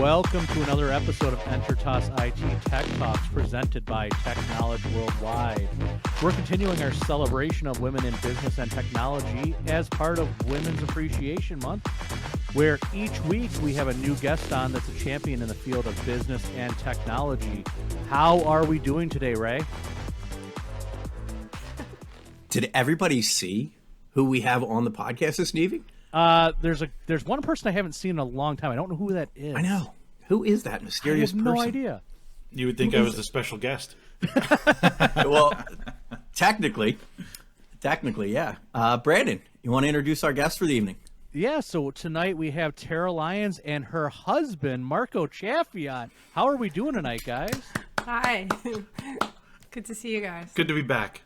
Welcome to another episode of Entertos IT Tech Talks presented by Tech Knowledge Worldwide. We're continuing our celebration of women in business and technology as part of Women's Appreciation Month, where each week we have a new guest on that's a champion in the field of business and technology. How are we doing today, Ray? Did everybody see who we have on the podcast this evening? There's one person I haven't seen in a long time. I don't know who that is. I know. Who is that mysterious person? I have no idea. You would think I was a special guest. Well, technically, yeah. Brandon, you want to introduce our guest for the evening? Yeah, so tonight we have Tara Lyons and her husband, Marco Chaffiotte. How are we doing tonight, guys? Hi. Good to see you guys. Good to be back.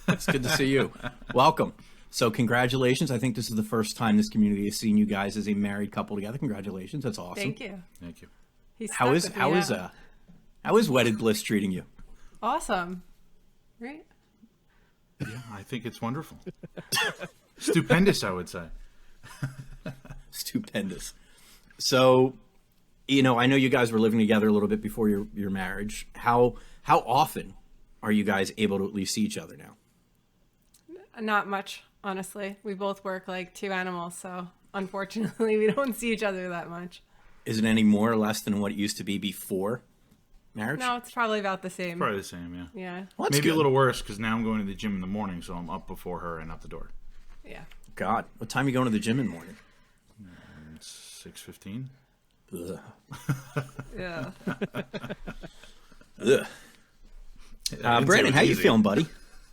It's good to see you. Welcome. So congratulations. I think this is the first time this community has seen you guys as a married couple together. Congratulations. That's awesome. Thank you. Thank you. How is wedded bliss treating you? Awesome. Right? Yeah, I think it's wonderful. Stupendous, I would say. Stupendous. So, I know you guys were living together a little bit before your marriage. How often are you guys able to at least see each other now? Not much, honestly. We both work like two animals, so unfortunately we don't see each other that much. Is it any more or less than what it used to be before marriage? No, it's probably about the same. Probably the same, yeah. Yeah. Well, Maybe good. a little worse because now I'm going to the gym in the morning, so I'm up before her and out the door. Yeah. God, what time are you going to the gym in the morning? It's 6:15. Ugh. Yeah. Ugh. Brandon, how you feeling, buddy?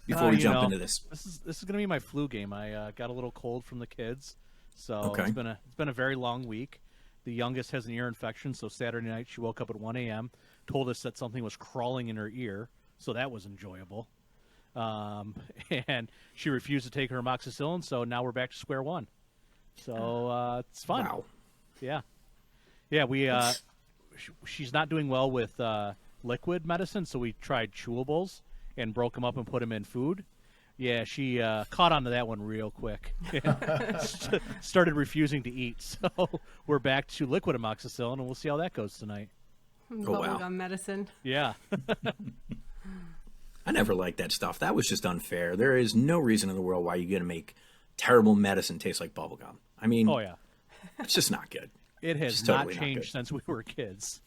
Before we jump into this, this is gonna be my flu game. I got a little cold from the kids, so Okay. it's been a very long week. The youngest has an ear infection, so Saturday night she woke up at 1 a.m., told us that something was crawling in her ear, so that was enjoyable. And she refused to take her amoxicillin, so now we're back to square one. So it's fun. wow. Yeah. We she's not doing well with liquid medicine, so we tried chewables and broke them up and put them in food. Yeah, she caught on to that one real quick. Started refusing to eat. So we're back to liquid amoxicillin, and we'll see how that goes tonight. Bubblegum medicine. Yeah. I never liked that stuff. That was just unfair. There is no reason in the world why you're going to make terrible medicine taste like bubblegum. I mean, Oh, yeah. it's just not good. It has It's not totally not changed good. since we were kids.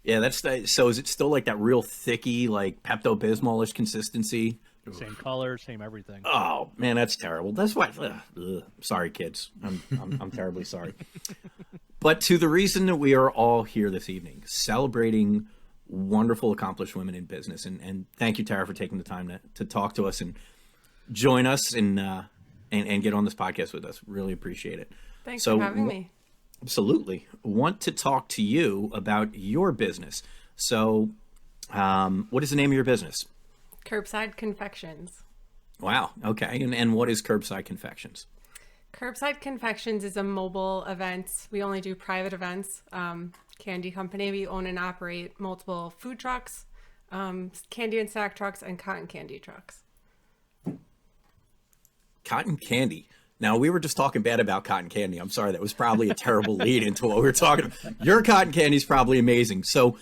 Yeah, so is it still like that real thicky, like Pepto-Bismol-ish consistency? Same color, same everything. Oh, man, that's terrible. That's why. Sorry, kids. I'm terribly sorry. But to the reason that we are all here this evening, celebrating wonderful, accomplished women in business. And thank you, Tara, for taking the time to talk to us and join us and get on this podcast with us. Really appreciate it. Thanks for having me. Absolutely. Want to talk to you about your business. So what is the name of your business? Curbside Confections. Wow. Okay. And what is Curbside Confections? Curbside Confections is a mobile event. We only do private events. Candy company. We own and operate multiple food trucks, candy and snack trucks, and cotton candy trucks. Cotton candy. Now, we were just talking bad about cotton candy. I'm sorry. That was probably a terrible lead into what we were talking about. Your cotton candy is probably amazing. So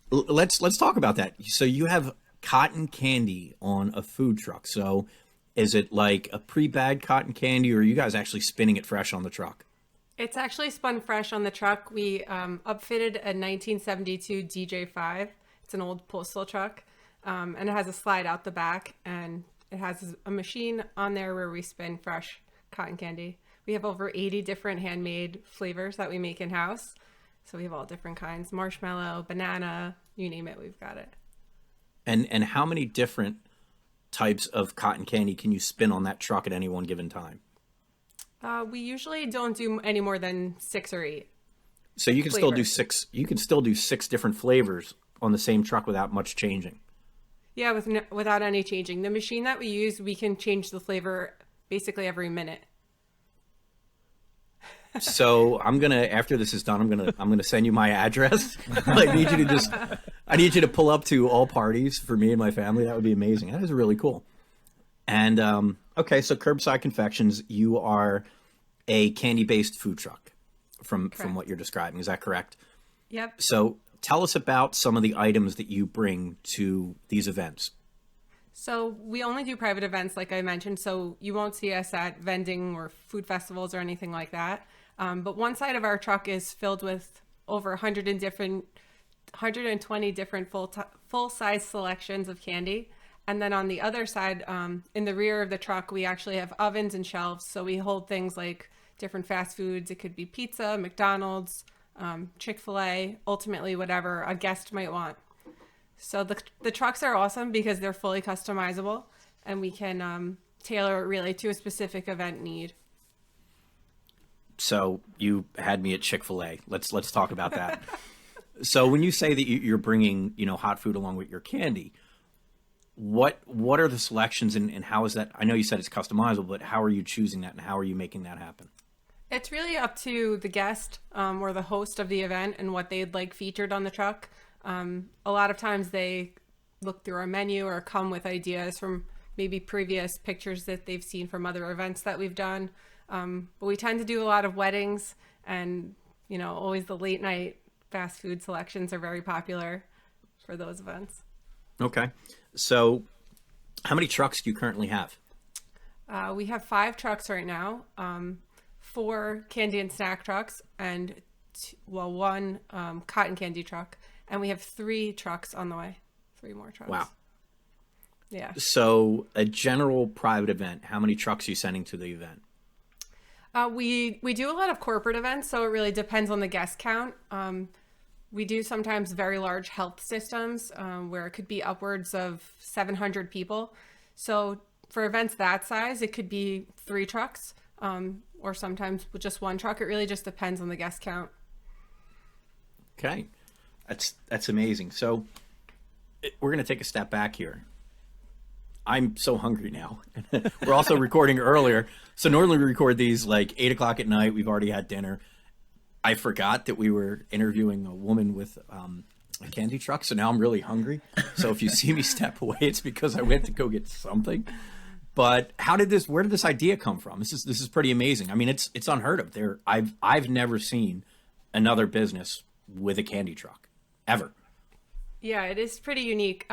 let's talk about that. So you have cotton candy on a food truck. So is it like a pre-bagged cotton candy, or are you guys actually spinning it fresh on the truck? It's actually spun fresh on the truck. We upfitted a 1972 DJ5. It's an old postal truck, and it has a slide out the back, and it has a machine on there where we spin fresh cotton candy. We have over 80 different handmade flavors that we make in-house. So we have all different kinds, marshmallow, banana, you name it, we've got it. And how many different types of cotton candy can you spin on that truck at any one given time? We usually don't do any more than 6 or 8. So you can still do flavors. 6. You can still do 6 different flavors on the same truck without much changing. Yeah, without any changing. The machine that we use, we can change the flavor basically every minute. So after this is done, I'm gonna send you my address. I need you to pull up to all parties for me and my family. That would be amazing. That is really cool. And okay, so Curbside Confections, you are a candy-based food truck, from what you're describing. Is that correct? Yep. So tell us about some of the items that you bring to these events. So we only do private events, like I mentioned. So you won't see us at vending or food festivals or anything like that. But one side of our truck is filled with over 120 different full size selections of candy. And then on the other side, in the rear of the truck, we actually have ovens and shelves. So we hold things like different fast foods. It could be pizza, McDonald's, Chick-fil-A, ultimately whatever a guest might want. So the trucks are awesome because they're fully customizable, and we can tailor it really to a specific event need. So you had me at Chick-fil-A. Let's talk about that. So when you say that you're bringing, hot food along with your candy, what are the selections and how is that? I know you said it's customizable, but how are you choosing that and how are you making that happen? It's really up to the guest or the host of the event and what they'd like featured on the truck. A lot of times they look through our menu or come with ideas from maybe previous pictures that they've seen from other events that we've done. But we tend to do a lot of weddings and, always the late night fast food selections are very popular for those events. Okay. So how many trucks do you currently have? We have 5 trucks right now, 4 candy and snack trucks and, 1 cotton candy truck. And we have 3 trucks on the way, 3 more trucks. Wow. Yeah. So a general private event, how many trucks are you sending to the event? We do a lot of corporate events, so it really depends on the guest count. We do sometimes very large health systems where it could be upwards of 700 people. So for events that size, it could be 3 trucks or sometimes with just 1 truck. It really just depends on the guest count. Okay. That's amazing. So we're going to take a step back here. I'm so hungry now. We're also recording earlier. So normally we record these like 8 o'clock at night. We've already had dinner. I forgot that we were interviewing a woman with a candy truck. So now I'm really hungry. So if you see me step away, it's because I went to go get something. But where did this idea come from? This is pretty amazing. I mean, it's unheard of. I've never seen another business with a candy truck ever. Yeah, it is pretty unique.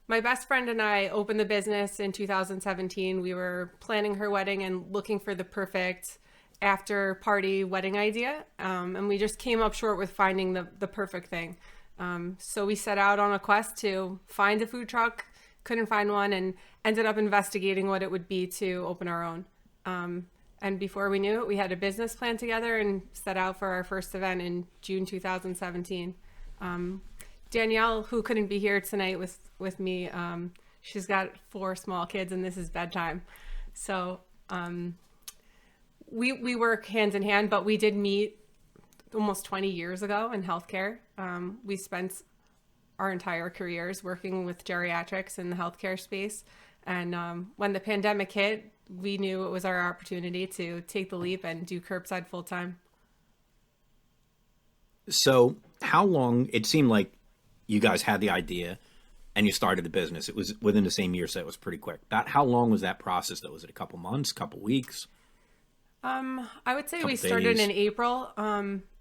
My best friend and I opened the business in 2017. We were planning her wedding and looking for the perfect after party wedding idea. And we just came up short with finding the perfect thing. So we set out on a quest to find a food truck, couldn't find one, and ended up investigating what it would be to open our own. And before we knew it, we had a business plan together and set out for our first event in June 2017. Danielle, who couldn't be here tonight with me, she's got 4 small kids and this is bedtime. So we work hand in hand, but we did meet almost 20 years ago in healthcare. We spent our entire careers working with geriatrics in the healthcare space. And when the pandemic hit, we knew it was our opportunity to take the leap and do curbside full time. So how long, it seemed like you guys had the idea and you started the business. It was within the same year, so it was pretty quick. About how long was that process though? Was it a couple months, couple weeks? I would say we started in April.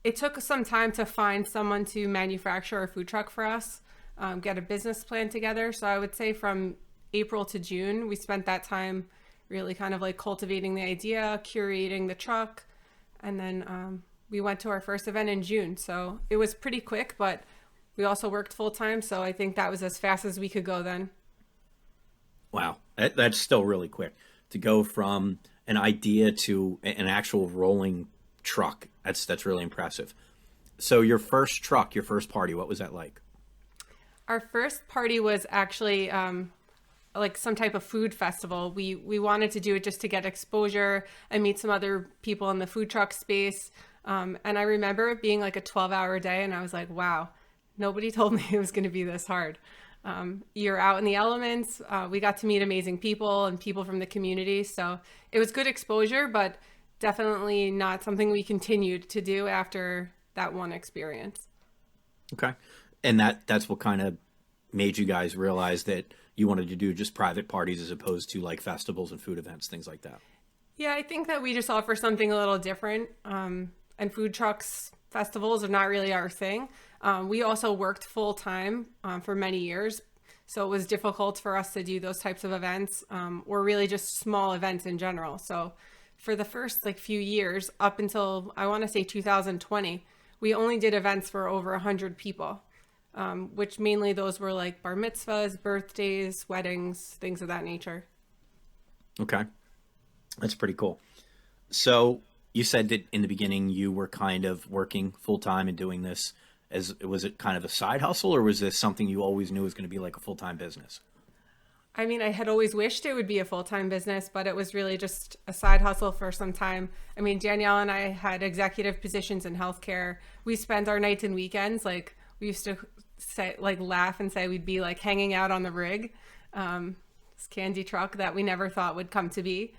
It took some time to find someone to manufacture a food truck for us, get a business plan together. So I would say from April to June, we spent that time really kind of like cultivating the idea, curating the truck, and then we went to our first event in June. So it was pretty quick, but we also worked full time. So I think that was as fast as we could go then. Wow. That's still really quick to go from an idea to an actual rolling truck. That's really impressive. So your first truck, your first party, what was that like? Our first party was actually like some type of food festival. We wanted to do it just to get exposure and meet some other people in the food truck space. And I remember it being like a 12-hour day, and I was like, wow, nobody told me it was going to be this hard. You're out in the elements. We got to meet amazing people and people from the community. So it was good exposure, but definitely not something we continued to do after that one experience. Okay. And that's what kind of made you guys realize that you wanted to do just private parties as opposed to like festivals and food events, things like that. Yeah, I think that we just offer something a little different. And food trucks festivals are not really our thing. We also worked full time for many years, so it was difficult for us to do those types of events, or really just small events in general. So for the first few years, up until I want to say 2020, we only did events for over 100 people, which mainly those were like bar mitzvahs, birthdays, weddings, things of that nature. Okay. That's pretty cool. So you said that in the beginning you were kind of working full time and doing this was it kind of a side hustle, or was this something you always knew was going to be like a full-time business? I mean, I had always wished it would be a full-time business, but it was really just a side hustle for some time. I mean, Danielle and I had executive positions in healthcare. We spent our nights and weekends, we used to say, laugh and say we'd be hanging out on the rig, this candy truck that we never thought would come to be.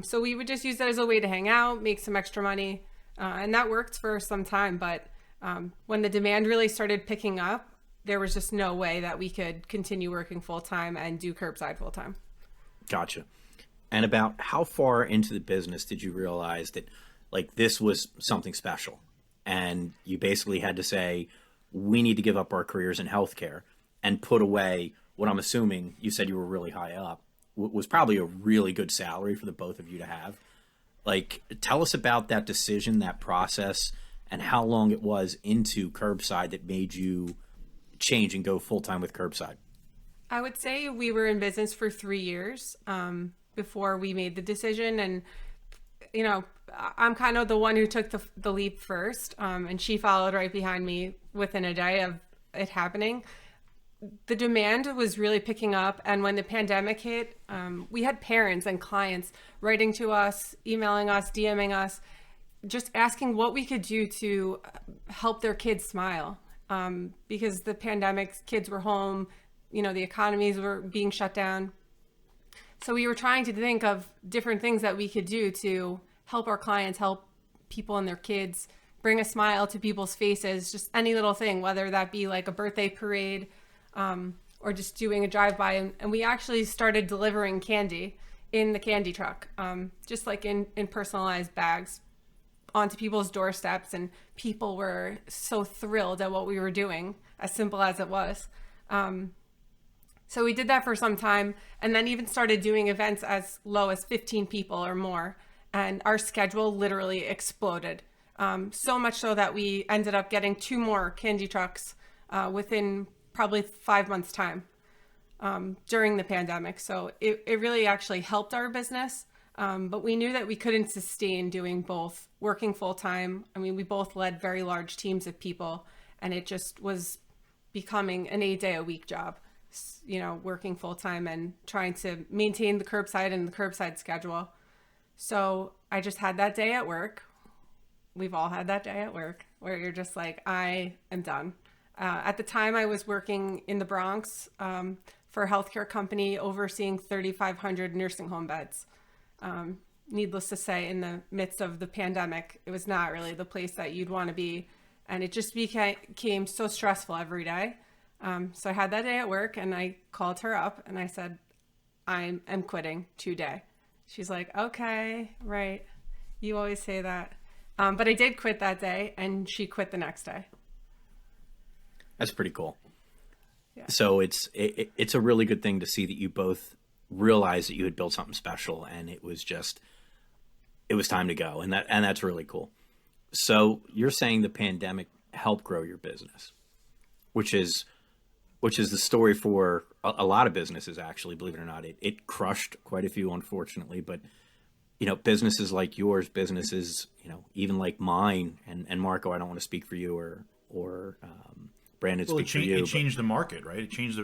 So we would just use that as a way to hang out, make some extra money. And that worked for some time. But when the demand really started picking up, there was just no way that we could continue working full time and do curbside full time. Gotcha. And about how far into the business did you realize that this was something special, and you basically had to say, we need to give up our careers in healthcare and put away what I'm assuming you said you were really high up was probably a really good salary for the both of you to have. Tell us about that decision, that process, and how long it was into Curbside that made you change and go full-time with Curbside. I would say we were in business for 3 years before we made the decision. And, I'm kind of the one who took the leap first, and she followed right behind me within a day of it happening. The demand was really picking up. And when the pandemic hit, we had parents and clients writing to us, emailing us, DMing us, just asking what we could do to help their kids smile. Because the pandemic, kids were home, the economies were being shut down. So we were trying to think of different things that we could do to help our clients, help people and their kids, bring a smile to people's faces, just any little thing, whether that be like a birthday parade, or just doing a drive-by. And we actually started delivering candy in the candy truck, just in personalized bags onto people's doorsteps, and people were so thrilled at what we were doing, as simple as it was. So we did that for some time, and then even started doing events as low as 15 people or more, and our schedule literally exploded. So much so that we ended up getting 2 more candy trucks within probably 5 months' time during the pandemic. So it really actually helped our business. But we knew that we couldn't sustain doing both, working full time. I mean, we both led very large teams of people, and it just was becoming an 8-day-a-week job, working full time and trying to maintain the curbside and the curbside schedule. So I just had that day at work. We've all had that day at work where you're just like, I am done. At the time, I was working in the Bronx for a healthcare company overseeing 3,500 nursing home beds. Needless to say, in the midst of the pandemic, it was not really the place that you'd want to be. And it just became so stressful every day. So I had that day at work, and I called her up and I said, I am quitting today. She's like, okay, right. You always say that. But I did quit that day, and she quit the next day. That's pretty cool. Yeah. So it's a really good thing to see that you both realized that you had built something special, and it was time to go, and that's really cool. So you're saying the pandemic helped grow your business, which is the story for a lot of businesses, actually, believe it or not. It crushed quite a few, unfortunately, but businesses like yours, businesses, even like mine and Marco, I don't want to speak for you or Brandon speak for you. It changed the market, right? It changed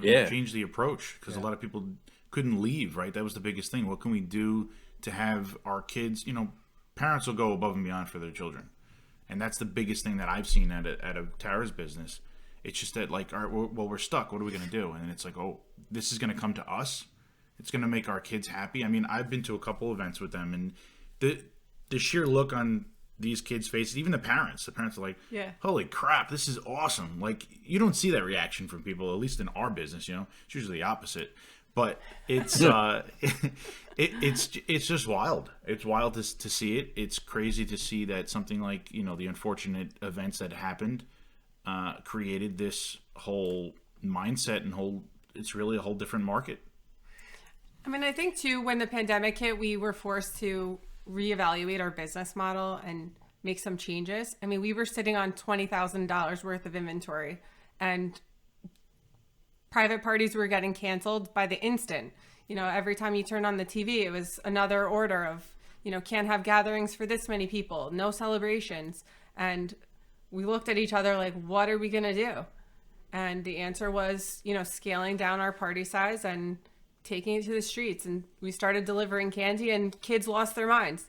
the approach, because a lot of people couldn't leave, right? That was the biggest thing. What can we do to have our kids, parents will go above and beyond for their children. And that's the biggest thing that I've seen out of Tara's business. It's just that, all right, well, we're stuck. What are we going to do? And it's like, oh, this is going to come to us. It's going to make our kids happy. I mean, I've been to a couple events with them, and the sheer look on these kids' faces, even the parents are like, yeah, holy crap, this is awesome. You don't see that reaction from people, at least in our business, it's usually the opposite. But it's It's just wild. It's wild to see it. It's crazy to see that something like, the unfortunate events that happened created this whole mindset and it's really a whole different market. I mean, I think too, when the pandemic hit, we were forced to reevaluate our business model and make some changes. I mean, we were sitting on $20,000 worth of inventory, and private parties were getting canceled by the instant. Every time you turn on the TV, it was another order of, can't have gatherings for this many people, no celebrations. And we looked at each other like, what are we going to do? And the answer was, scaling down our party size and taking it to the streets. And we started delivering candy, and kids lost their minds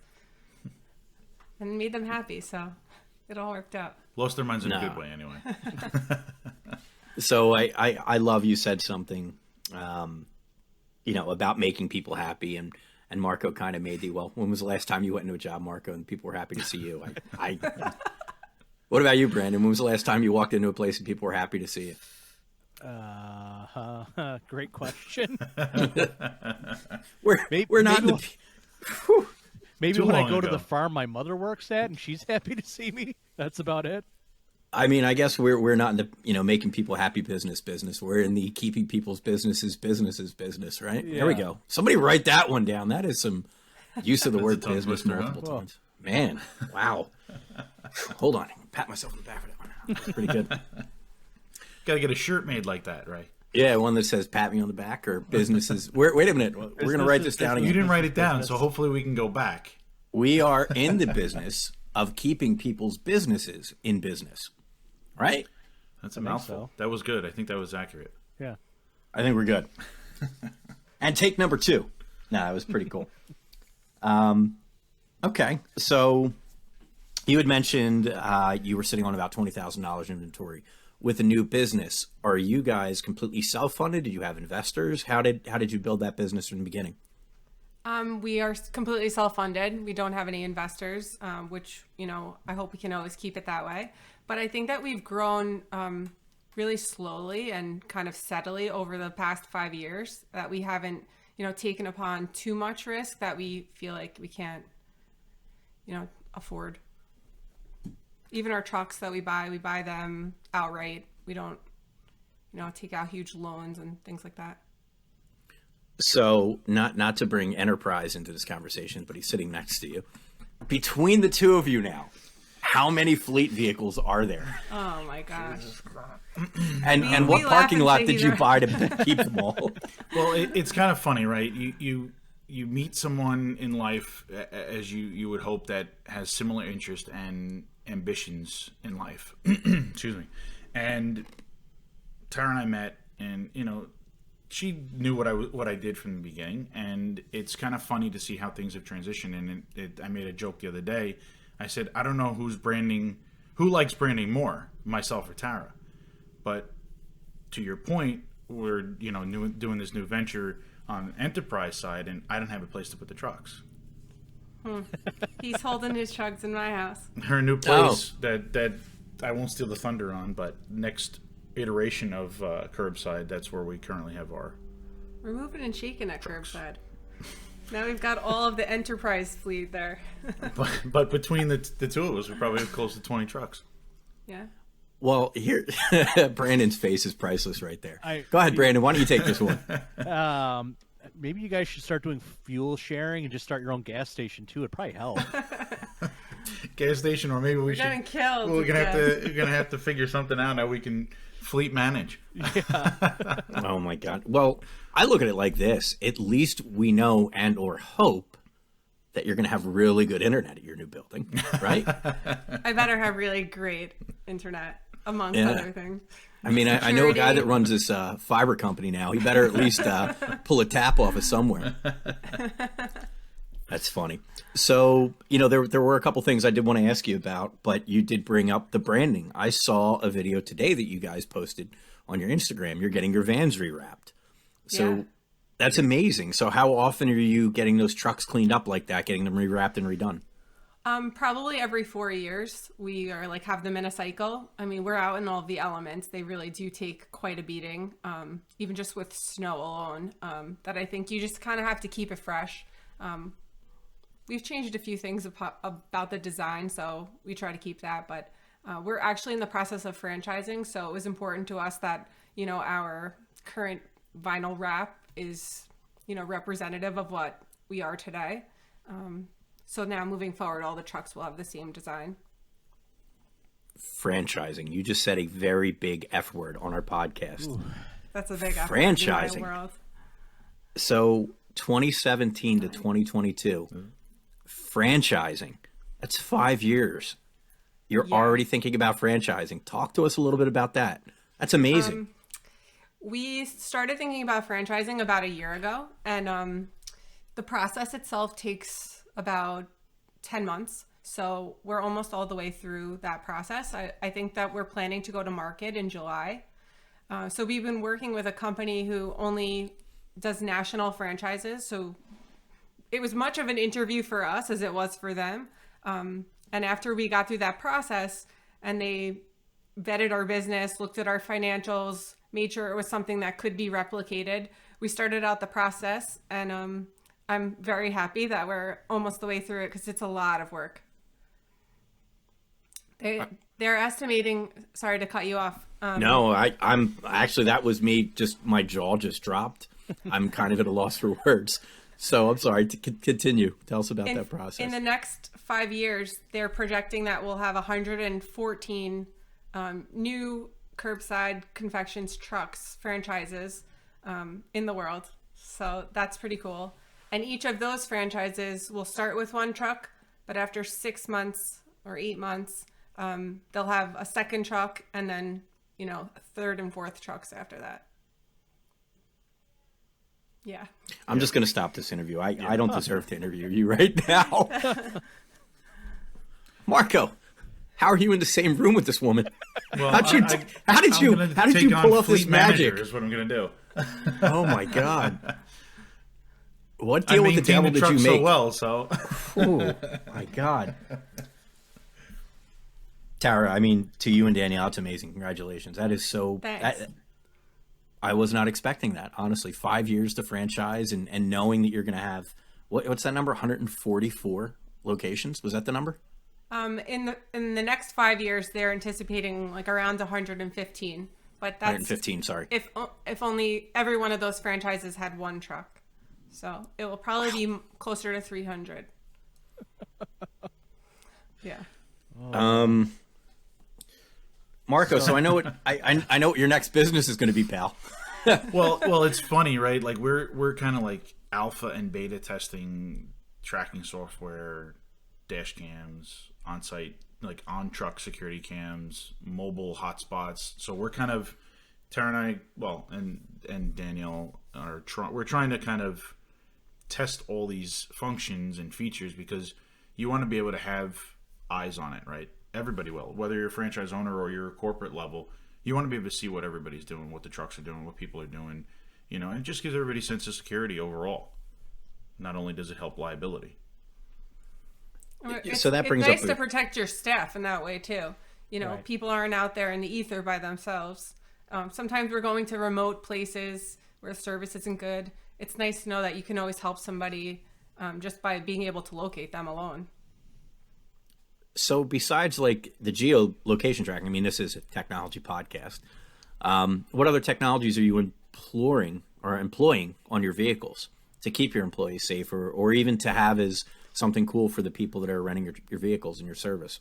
and made them happy. So it all worked out. Lost their minds in a good way, anyway. So I love you said something, about making people happy, and Marco kind of made when was the last time you went into a job, Marco, and people were happy to see you? What about you, Brandon? When was the last time you walked into a place and people were happy to see you? Great question. We're not maybe when I go to the farm my mother works at and she's happy to see me. That's about it. I mean, I guess we're not in the making people happy business. We're in the keeping people's business, right? Yeah. There we go. Somebody write that one down. That is some use of the word business multiple times. Man, wow. Hold on, pat myself on the back for that one. That's pretty good. Got to get a shirt made like that, right? Yeah, one that says "pat me on the back" or businesses. Wait a minute, we're going to write this down again. You didn't write it down, so hopefully we can go back. We are in the business of keeping people's businesses in business. Right? That's a mouthful. So. That was good. I think that was accurate. Yeah. I think we're good. And take number 2. No, it was pretty cool. Okay. So you had mentioned you were sitting on about $20,000 inventory with a new business. Are you guys completely self-funded? Did you have investors? How did you build that business from the beginning? We are completely self-funded. We don't have any investors, which, I hope we can always keep it that way. But I think that we've grown really slowly and kind of steadily over the past 5 years, that we haven't, taken upon too much risk that we feel like we can't, afford. Even our trucks that we buy them outright. We don't, take out huge loans and things like that. So not to bring Enterprise into this conversation, but he's sitting next to you. Between the two of you now, how many fleet vehicles are there? Oh my gosh. And what parking lot did you buy to keep them all? Well, it's kind of funny, right? You meet someone in life, as you would hope, that has similar interests and ambitions in life. Excuse me. And Tara and I met, and she knew what I did from the beginning, and it's kind of funny to see how things have transitioned. And I made a joke the other day. I said, I don't know who likes branding more, myself or Tara. But to your point, we're doing this new venture on the enterprise side, and I don't have a place to put the trucks. He's holding his trucks in my house. Her new place that I won't steal the thunder on, but next iteration of Curbside, that's where we currently have our. We're moving and shaking at trucks. Curbside. Now we've got all of the enterprise fleet there. but between the two of us, we probably have close to 20 trucks. Yeah. Well, here, Brandon's face is priceless right there. Go ahead, Brandon. Why don't you take this one? Maybe you guys should start doing fuel sharing and just start your own gas station too. It'd probably help. Gas station, or maybe we're gonna have to figure something out how we can fleet manage. Yeah. Oh my God. Well, I look at it like this. At least we know and or hope that you're going to have really good internet at your new building, right? I better have really great internet, amongst other things. I mean, I know a guy that runs this fiber company now. He better at least pull a tap off of somewhere. That's funny. So, there were a couple things I did want to ask you about, but you did bring up the branding. I saw a video today that you guys posted on your Instagram. You're getting your vans rewrapped. So that's amazing. So how often are you getting those trucks cleaned up like that, getting them rewrapped and redone? Probably every 4 years. We are have them in a cycle. I mean, we're out in all the elements. They really do take quite a beating, even just with snow alone, that I think you just kind of have to keep it fresh. We've changed a few things about the design, so we try to keep that, but we're actually in the process of franchising, so it was important to us that, our current vinyl wrap is, representative of what we are today. So now moving forward, all the trucks will have the same design. Franchising. You just said a very big F word on our podcast. Ooh, that's a big F franchising. Word in my world. So 2017 to 2022, franchising. That's 5 years. You're already thinking about franchising. Talk to us a little bit about that. That's amazing. We started thinking about franchising about a year ago, and the process itself takes about 10 months. So we're almost all the way through that process. I think that we're planning to go to market in July. So we've been working with a company who only does national franchises. So it was much of an interview for us as it was for them. And after we got through that process and they vetted our business, looked at our financials, made sure it was something that could be replicated, we started out the process, and I'm very happy that we're almost the way through it because it's a lot of work. They're estimating, sorry to cut you off. No, I'm actually, that was me, just my jaw just dropped. I'm kind of at a loss for words. So I'm sorry, to continue. Tell us about that process. In the next 5 years, they're projecting that we'll have 114 new Curbside Confections trucks, franchises in the world. So that's pretty cool. And each of those franchises will start with one truck, but after 6 months or 8 months, they'll have a second truck and then, a third and fourth trucks after that. Yeah. I'm just going to stop this interview. I don't deserve to interview you right now. Marco, how are you in the same room with this woman? Well, how did you pull off this magic? Is what I'm going to do. Oh my God. What deal with the devil did you make? So well, so. Oh my God. Tara, I mean, to you and Danielle, it's amazing. Congratulations. That is so. I was not expecting that, honestly. 5 years to franchise and knowing that you're going to have, what's that number? 144 locations? Was that the number? In the next 5 years, they're anticipating like around 115. But that's 115, sorry. If only every one of those franchises had one truck. So it will probably be closer to 300. Yeah. Marco, so I know what I know what your next business is going to be, pal. well, it's funny, right? Like we're kind of like alpha and beta testing tracking software, dash cams, on-site, like on-truck security cams, mobile hotspots. So we're kind of Tara and I, and Danielle we're trying to kind of test all these functions and features because you want to be able to have eyes on it, right? Everybody will, whether you're a franchise owner or you're a corporate level, you want to be able to see what everybody's doing, what the trucks are doing, what people are doing, and it just gives everybody a sense of security overall. Not only does it help liability. So that brings it's nice up to protect your staff in that way too. Right. People aren't out there in the ether by themselves. Sometimes we're going to remote places where service isn't good. It's nice to know that you can always help somebody just by being able to locate them alone. So besides like the geolocation tracking, I mean, this is a technology podcast. What other technologies are you employing on your vehicles to keep your employees safer, or even to have as something cool for the people that are renting your vehicles and your service?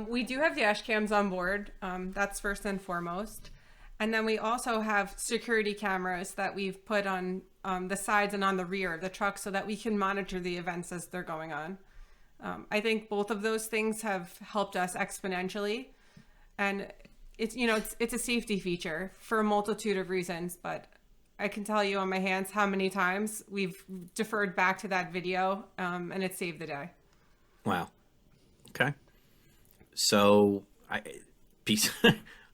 We do have dash cams on board. That's first and foremost. And then we also have security cameras that we've put on the sides and on the rear of the truck so that we can monitor the events as they're going on. I think both of those things have helped us exponentially, and it's a safety feature for a multitude of reasons, but I can tell you on my hands how many times we've deferred back to that video, and it saved the day. Wow. Okay. So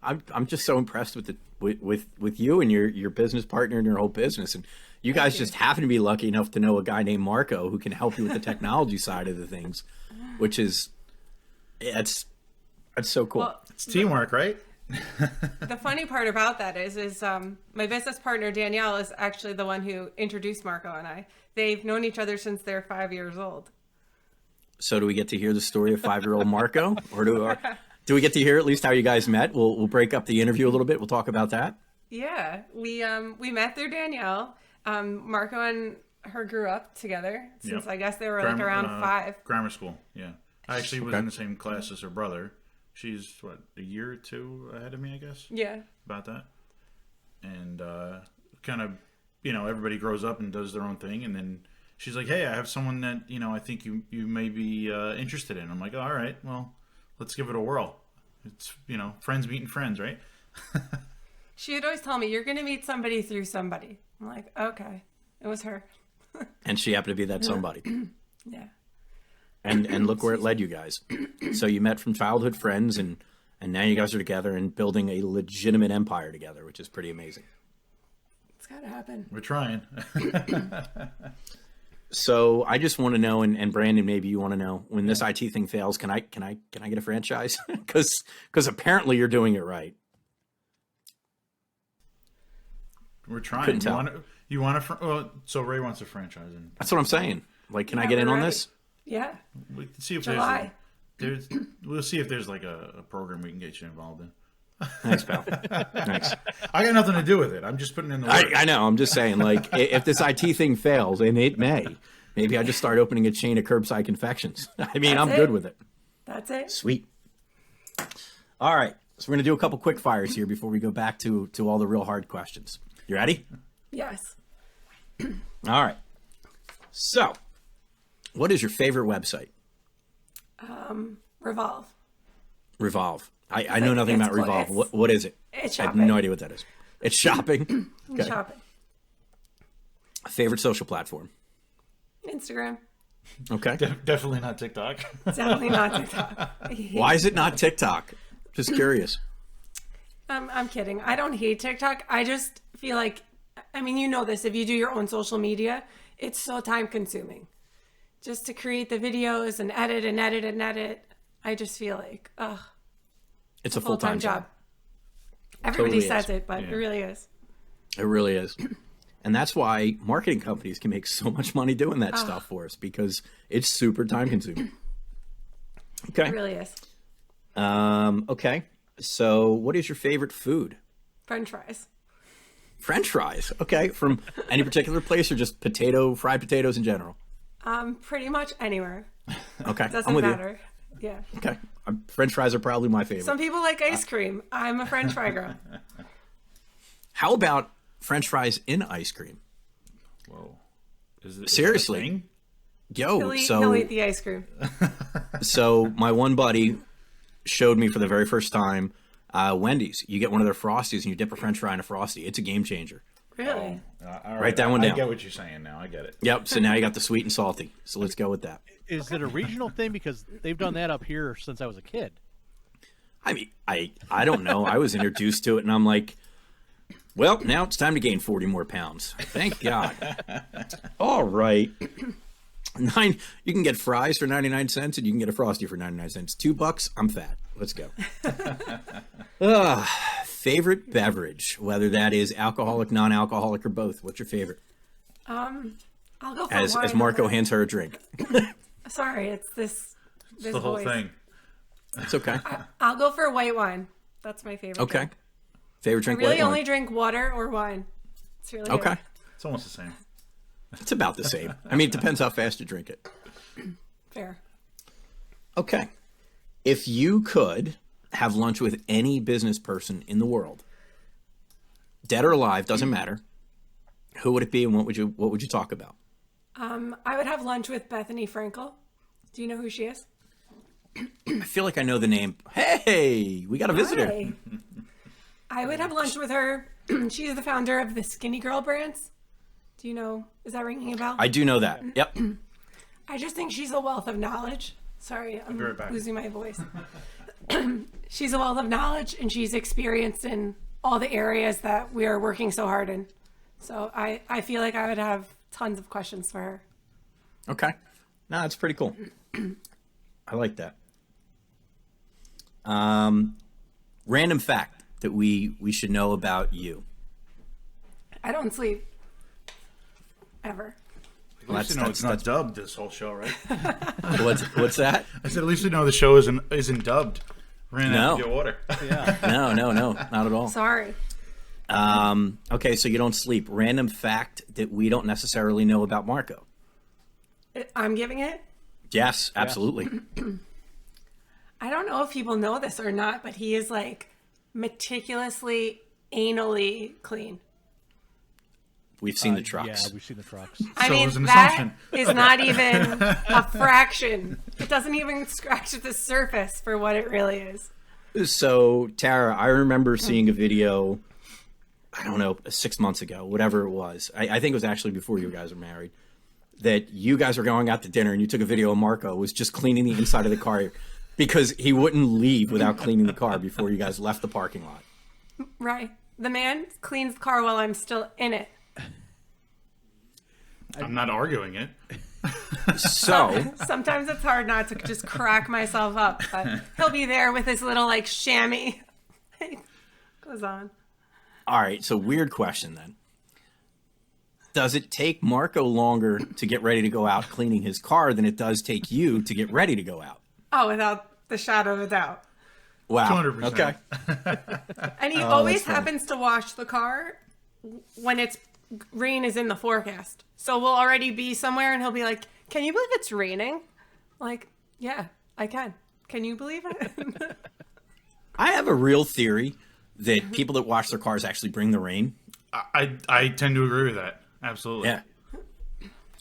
I'm just so impressed with you and your business partner and your whole business, and you guys just happen to be lucky enough to know a guy named Marco who can help you with the technology side of the things, which is that's so cool. It's teamwork, right? The funny part about that is my business partner Danielle is actually the one who introduced Marco and I. They've known each other since they're 5 years old. So do we get to heir the story of 5-year-old Marco, or do we get to hear at least how you guys met? We'll break up the interview a little bit. We'll talk about that. Yeah, we met through Danielle. Marco and her grew up together since I guess they were like around 5. Grammar school, yeah. I actually was in the same class as her brother. She's, what, a year or two ahead of me, I guess? Yeah. About that. And kind of, everybody grows up and does their own thing. And then she's like, hey, I have someone that, I think you may be interested in. I'm like, oh, all right, well, let's give it a whirl. It's, friends meeting friends, right? She would always tell me, you're going to meet somebody through somebody. I'm like, okay. It was her. And she happened to be that somebody. Yeah. And look where it led you guys. So you met from childhood friends, and now you guys are together and building a legitimate empire together, which is pretty amazing. It's got to happen. We're trying. So I just want to know, and Brandon, maybe you want to know, when this IT thing fails, can I get a franchise? Because apparently you're doing it right. We're trying. You want to? So Ray wants a franchise. That's what I'm saying. Like, can I get in on this? Yeah. We can see if July. We'll see if there's like a program we can get you involved in. Thanks, pal. Thanks. I got nothing to do with it. I'm just putting in the work. I know. I'm just saying, like, if this IT thing fails, and it may, maybe I just start opening a chain of Curbside Confections. I mean, I'm good with it. That's it. Sweet. All right. So we're going to do a couple quick fires here before we go back to all the real hard questions. You ready? Yes. All right. So, what is your favorite website? Revolve. Revolve. I know nothing about Revolve. What is it? It's shopping. I have no idea what that is. It's shopping? Okay. Shopping. Favorite social platform? Instagram. Okay. Definitely not TikTok. Definitely not TikTok. Why is it not TikTok? Just curious. I'm kidding. I don't hate TikTok. I just feel like, I mean, you know this, if you do your own social media, it's so time consuming. Just to create the videos and edit and edit and edit. I just feel like, it's a full-time job. Everybody says it, but it really is. It really is. And that's why marketing companies can make so much money doing that stuff for us, because it's super time consuming. Okay. It really is. Okay. So what is your favorite food? French fries. French fries. Okay. From any particular place, or just fried potatoes in general? Pretty much anywhere. Okay. Doesn't matter. Yeah. Okay. French fries are probably my favorite. Some people like ice cream. I'm a French fry girl. How about French fries in ice cream? Whoa. Seriously? Yo, he'll eat the ice cream. So my one buddy showed me for the very first time Wendy's. You get one of their Frosties and you dip a French fry in a Frosty. It's a game changer. Really? Write that one down. I get what you're saying now. I get it. Yep. So now you got the sweet and salty. So let's go with that. Is it a regional thing? Because they've done that up here since I was a kid. I mean, I don't know. I was introduced to it and I'm like, well, now it's time to gain 40 more pounds. Thank God. All right. You can get fries for 99 cents and you can get a Frosty for 99 cents. $2, I'm fat. Let's go. Favorite beverage, whether that is alcoholic, non-alcoholic, or both. What's your favorite? I'll go for as wine. As Marco hands her a drink. Sorry, it's this the whole voice. thing. It's okay. I'll go for white wine. That's my favorite. Okay. Drink. Favorite drink? I really white only wine. drink water or wine. It's really okay. Good. It's almost the same. It's about the same. I mean, it depends how fast you drink it. Fair. Okay. If you could have lunch with any business person in the world, dead or alive, doesn't matter, who would it be and what would you talk about? I would have lunch with Bethany Frankel. Do you know who she is? I feel like I know the name. Hey, we got a visitor. Hi. I would have lunch with her. She's the founder of the Skinny Girl brands. Do you know? Is that ringing a bell? I do know that. Yep. I just think she's a wealth of knowledge. Sorry, I'm losing my voice. She's a wealth of knowledge, and she's experienced in all the areas that we are working so hard in. So I feel like I would have tons of questions for her. Okay. No, that's pretty cool. I like that. Random fact that we should know about you. I don't sleep. Ever. At least you know it's not dubbed this whole show, right? What's that? I said at least you know the show isn't dubbed. Ran out to get water. Yeah. No, not at all. Sorry. Okay, so you don't sleep. Random fact that we don't necessarily know about Marco. I'm giving it? Yes, absolutely. I don't know if people know this or not, but he is like meticulously, anally clean. We've seen the trucks. Yeah, we've seen the trucks. I So it was mean, an that assumption. is not even a fraction. It doesn't even scratch the surface for what it really is. So, Tara, I remember seeing a video, I don't know, 6 months ago, whatever it was. I think it was actually before you guys were married, that you guys were going out to dinner and you took a video of Marco was just cleaning the inside of the car because he wouldn't leave without cleaning the car before you guys left the parking lot. Right. The man cleans the car while I'm still in it. I'm not arguing it. So, Sometimes it's hard not to just crack myself up, but he'll be there with his little like chamois. Goes on. all right, so weird question then. Does it take Marco longer to get ready to go out cleaning his car than it does take you to get ready to go out? Oh, without the shadow of a doubt. Wow. 200%. Okay. And he always happens to wash the car when it's rain is in the forecast. So we'll already be somewhere and he'll be like, "Can you believe it's raining?" Like, yeah, I can. Can you believe it? I have a real theory that people that wash their cars actually bring the rain. I tend to agree with that. Absolutely. Yeah.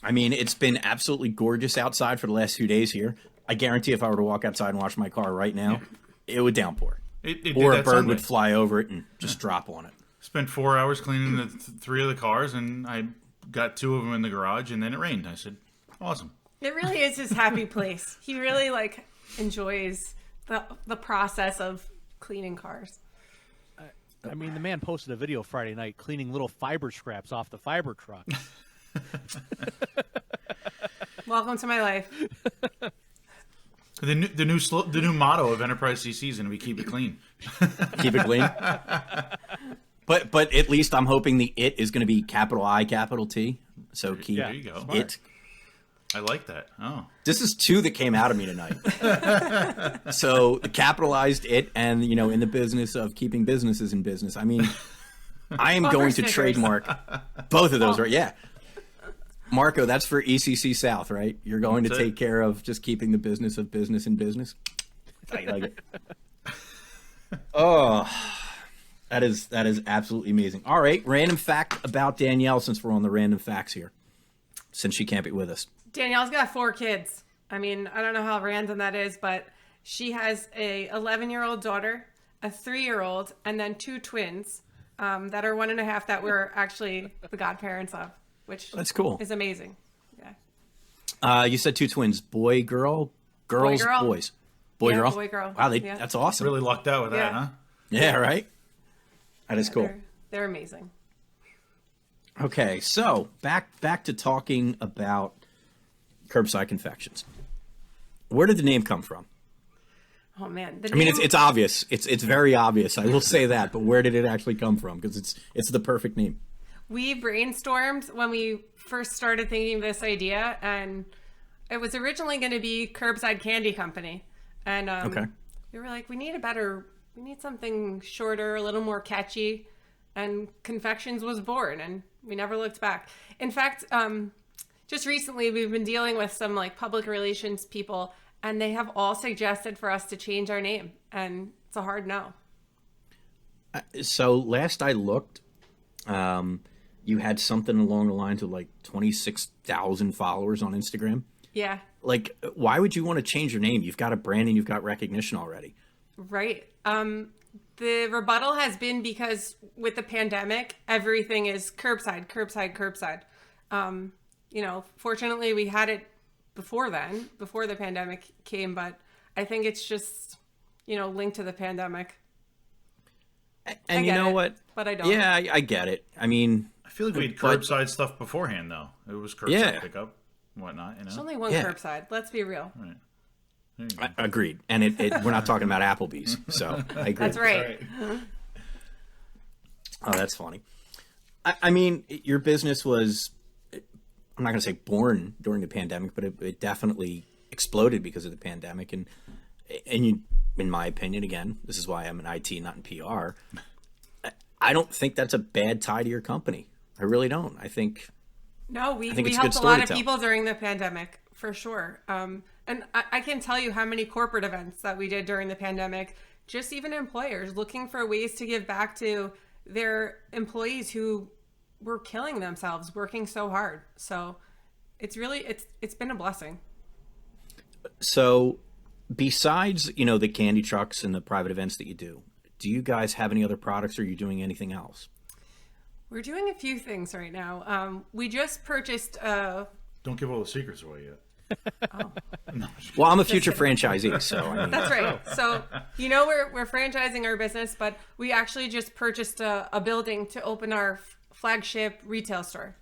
I mean, it's been absolutely gorgeous outside for the last few days here. I guarantee if I were to walk outside and wash my car right now, it would downpour. It did Or a that bird Sunday. would fly over it and just drop on it. Spent 4 hours cleaning the three of the cars, and I got two of them in the garage, and then it rained. I said, awesome. It really is his happy place. He really like enjoys the process of cleaning cars. I mean, the man posted a video Friday night cleaning little fiber scraps off the fiber truck. Welcome to my life. The new motto of Enterprise CC is going to be keep it clean. Keep it clean. But at least I'm hoping the it is going to be capital I, capital T. So keep There you go. it. I like that. Oh. This is two that came out of me tonight. So the capitalized it, and in the business of keeping businesses in business. I mean, I am Bumper going to stickers. trademark both of those, right? Yeah. Marco, that's for ECC South, right? You're going That's to it. take care of just keeping the business of business in business. I like it. Oh, that is absolutely amazing. All right, random fact about Danielle, since we're on the random facts here, since she can't be with us. Danielle's got 4 kids. I mean, I don't know how random that is, but she has a 11-year-old daughter, a 3-year-old, and then 2 twins that are 1.5 that we're actually the godparents of, which That's cool. is amazing. Yeah. You said 2 twins, boy, girl, girls, girl. boys. Boy, Yeah, girl. boy, girl. Wow, Yeah. that's awesome. Really lucked out with that, Yeah. huh? Yeah, right? That is cool. They're amazing. Okay, so back to talking about Curbside Confections. Where did the name come from? Oh man. I mean, it's obvious. It's very obvious. I will say that. But where did it actually come from? Because it's the perfect name. We brainstormed when we first started thinking of this idea, and it was originally going to be Curbside Candy Company. And Okay. we were like, we need something shorter, a little more catchy. And Confections was born, and we never looked back. In fact, just recently we've been dealing with some like public relations people, and they have all suggested for us to change our name, and it's a hard no. So last I looked, you had something along the lines of like 26,000 followers on Instagram. Yeah, Like, why would you want to change your name? You've got a brand and you've got recognition already. right. The rebuttal has been because with the pandemic, everything is curbside, curbside, curbside. Fortunately, we had it before the pandemic came, but I think it's just, linked to the pandemic. And you get know it, what? but I don't. Yeah, I get it. I mean, I feel like we had But- curbside stuff beforehand, though. It was curbside Yeah. pickup, whatnot, There's only one Yeah. curbside. Let's be real. Right. Agreed. And we're not talking about Applebee's, so I agree. That's right. Oh, that's funny. I mean, your business was, I'm not going to say born during the pandemic, but it definitely exploded because of the pandemic. And you, in my opinion, again, this is why I'm in IT, not in PR. I don't think that's a bad tie to your company. I really don't. I think we it's helped a a lot of people during the pandemic, for sure. And I can tell you how many corporate events that we did during the pandemic, just even employers looking for ways to give back to their employees who were killing themselves working so hard. So it's been a blessing. So besides, the candy trucks and the private events that you do you guys have any other products, or are you doing anything else? We're doing a few things right now. We just purchased Don't give all the secrets away yet. Well, I'm a future franchisee, so I mean. That's right. So, we're franchising our business, but we actually just purchased a building to open our flagship retail store.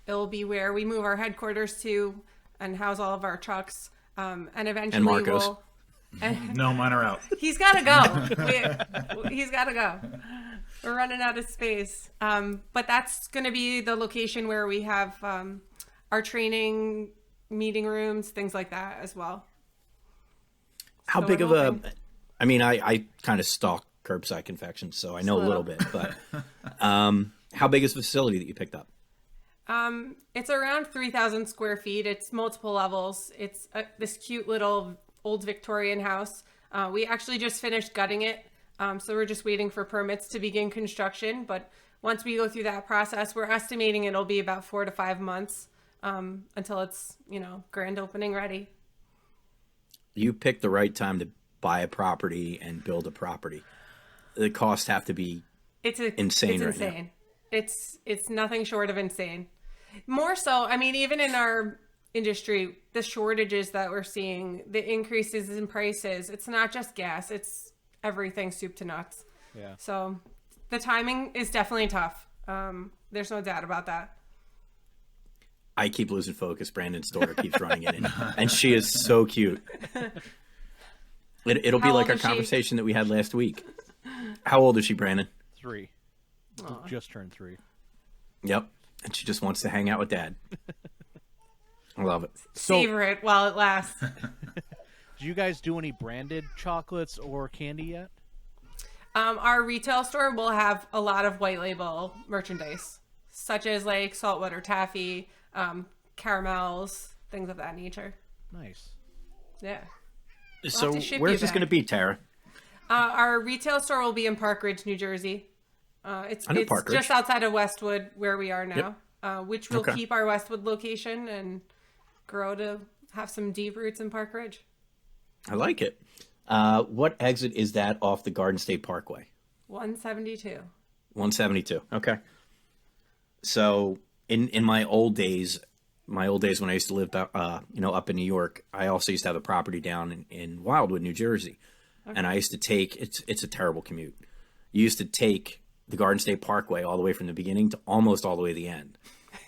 It'll be where we move our headquarters to and house all of our trucks. And eventually and Marcos. No, mine are out. He's got to go. He's got to go. We're running out of space. But that's going to be the location where we have our training, meeting rooms, things like that as well. How big of I kind of stalk Curbside Confections, so I know a little bit, but how big is the facility that you picked up? It's around 3,000 square feet. It's multiple levels. It's this cute little old Victorian house. We actually just finished gutting it. So we're just waiting for permits to begin construction. But once we go through that process, we're estimating it'll be about 4 to 5 months until it's, grand opening ready. You picked the right time to buy a property and build a property. The costs have to be insane right now. It's nothing short of insane. More so, even in our industry, the shortages that we're seeing, the increases in prices, it's not just gas, it's everything soup to nuts. Yeah. So the timing is definitely tough. There's no doubt about that. I keep losing focus. Brandon's daughter keeps running in, and she is so cute. It'll be like our conversation that we had last week. How old is she, Brandon? 3. Aww. Just turned 3. Yep. And she just wants to hang out with Dad. I love it. Savor it while it lasts. Do you guys do any branded chocolates or candy yet? Our retail store will have a lot of white label merchandise, such as like saltwater taffy, caramels, things of that nature. Nice. Yeah. So where's this going to be, Tara? Our retail store will be in Park Ridge, New Jersey. It's just outside of Westwood where we are now, which will keep our Westwood location and grow to have some deep roots in Park Ridge. I like it. What exit is that off the Garden State Parkway? 172. 172. Okay. So in my old days when I used to live up in New York, I also used to have a property down in Wildwood, New Jersey. Okay. And I used to take it's a terrible commute. You used to take the Garden State Parkway all the way from the beginning to almost all the way to the end.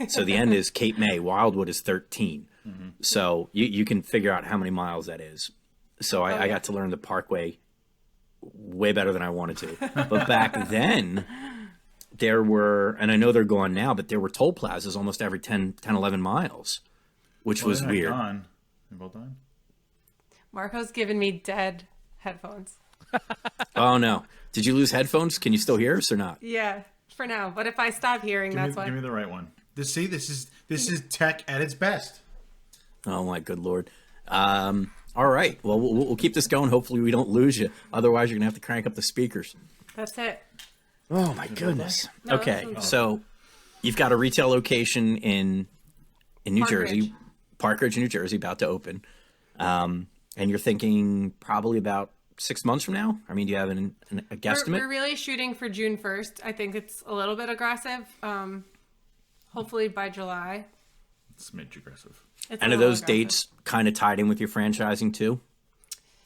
So the end is Cape May. Wildwood is 13. Mm-hmm. So you can figure out how many miles that is. So I got to learn the Parkway way better than I wanted to. But back then, there were, and I know they're gone now, but there were toll plazas almost every 10, 11 miles, which was weird. They're both gone? Marco's giving me dead headphones. Oh, no. Did you lose headphones? Can you still hear us or not? Yeah, for now. But if I stop hearing, that's why. Give me the right one. This is tech at its best. Oh, my good Lord. All right. Well, we'll keep this going. Hopefully we don't lose you. Otherwise, you're going to have to crank up the speakers. That's it. Oh, my goodness. Okay. So you've got a retail location in New Jersey, Park Ridge, New Jersey, about to open. And you're thinking probably about 6 months from now? I mean, do you have a guesstimate? We're really shooting for June 1st. I think it's a little bit aggressive. Hopefully by July. It's smidge aggressive. And are those dates kind of tied in with your franchising too?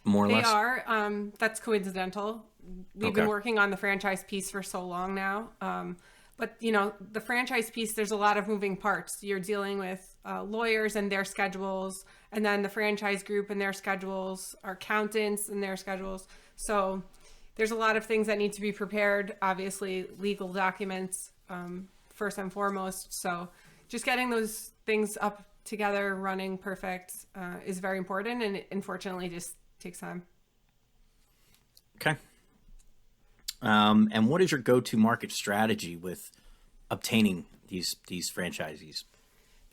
More or less? They are. That's coincidental. We've been working on the franchise piece for so long now. But, the franchise piece, there's a lot of moving parts. You're dealing with lawyers and their schedules, and then the franchise group and their schedules, our accountants and their schedules. So there's a lot of things that need to be prepared. Obviously, legal documents first and foremost. So just getting those things up together, running perfect, is very important, and it unfortunately just takes time. Okay. And what is your go-to market strategy with obtaining these franchisees?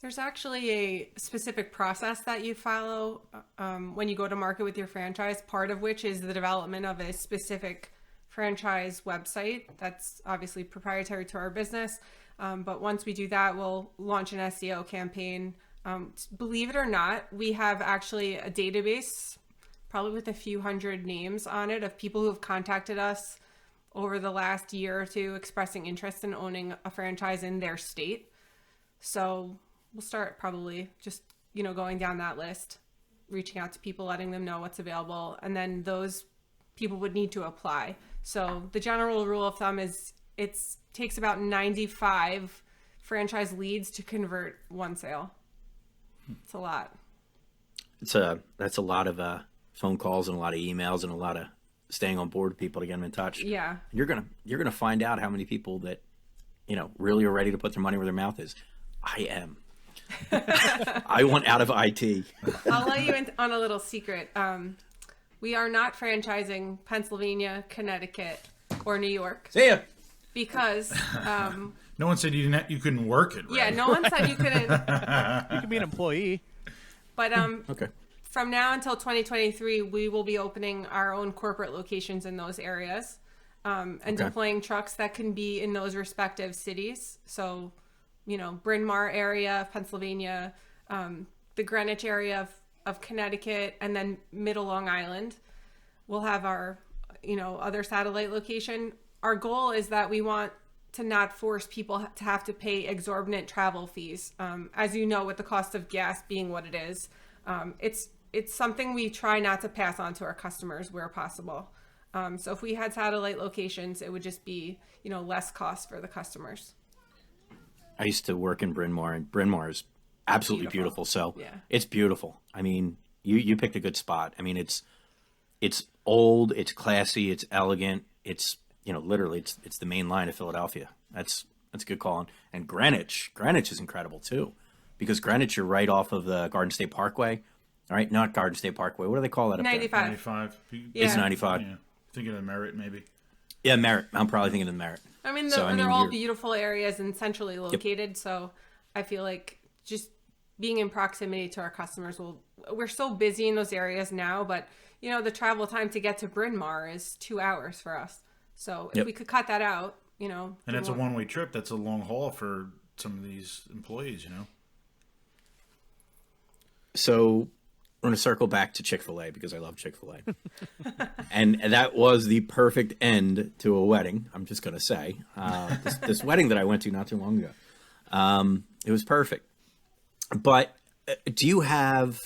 There's actually a specific process that you follow when you go to market with your franchise, part of which is the development of a specific franchise website that's obviously proprietary to our business. But once we do that, we'll launch an SEO campaign. Believe it or not, we have actually a database, probably with a few hundred names on it, of people who have contacted us over the last year or two expressing interest in owning a franchise in their state. So we'll start probably just, going down that list, reaching out to people, letting them know what's available, and then those people would need to apply. So the general rule of thumb is it takes about 95 franchise leads to convert one sale. It's a lot. That's a lot of phone calls and a lot of emails and a lot of staying on board with people to get them in touch. Yeah. You're gonna find out how many people that really are ready to put their money where their mouth is. I am. I want out of IT. I'll let you in on a little secret. We are not franchising Pennsylvania, Connecticut, or New York. See ya. Because no one said you couldn't work it, right? Yeah, no one said you couldn't. You can be an employee. But okay. From now until 2023, we will be opening our own corporate locations in those areas, and deploying trucks that can be in those respective cities. So, Bryn Mawr area of Pennsylvania, the Greenwich area of Connecticut, and then Middle Long Island. We'll have our, other satellite location. Our goal is that we want to not force people to have to pay exorbitant travel fees. As you know, with the cost of gas being what it is, it's something we try not to pass on to our customers where possible. So if we had satellite locations, it would just be, less cost for the customers. I used to work in Bryn Mawr, and Bryn Mawr is absolutely beautiful. So yeah. It's beautiful. I mean, you picked a good spot. I mean, it's old, it's classy, it's elegant. It's, literally it's the main line of Philadelphia. That's a good call. And Greenwich is incredible too, because Greenwich, you're right off of the Garden State Parkway. All right, not Garden State Parkway. What do they call that up 95. there? 95. Yeah. It's 95. Yeah. Thinking of Merritt, maybe. Yeah, Merritt. I'm probably thinking of Merritt. I mean, they're all beautiful areas and centrally located. Yep. So I feel like just being in proximity to our customers we're so busy in those areas now, but the travel time to get to Bryn Mawr is 2 hours for us. So if we could cut that out, And it's a one-way trip. That's a long haul for some of these employees, So we're going to circle back to Chick-fil-A because I love Chick-fil-A. And that was the perfect end to a wedding, I'm just going to say. This wedding that I went to not too long ago. It was perfect. But do you have,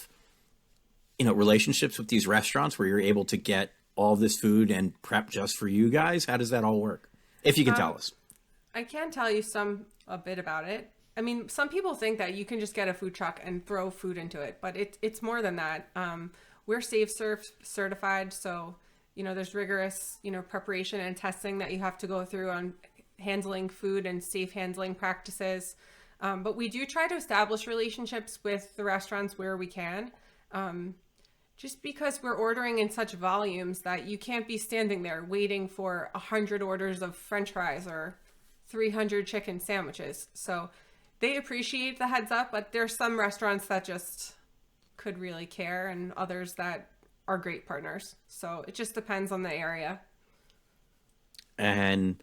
relationships with these restaurants where you're able to get all this food and prep just for you guys? How does that all work? If you can tell us. I can tell you a bit about it. I mean, some people think that you can just get a food truck and throw food into it, but it's more than that. We're Safe Serve certified, so there's rigorous preparation and testing that you have to go through on handling food and safe handling practices. But we do try to establish relationships with the restaurants where we can, just because we're ordering in such volumes that you can't be standing there waiting for 100 orders of French fries or 300 chicken sandwiches. So they appreciate the heads up, but there's some restaurants that just could really care and others that are great partners. So it just depends on the area. And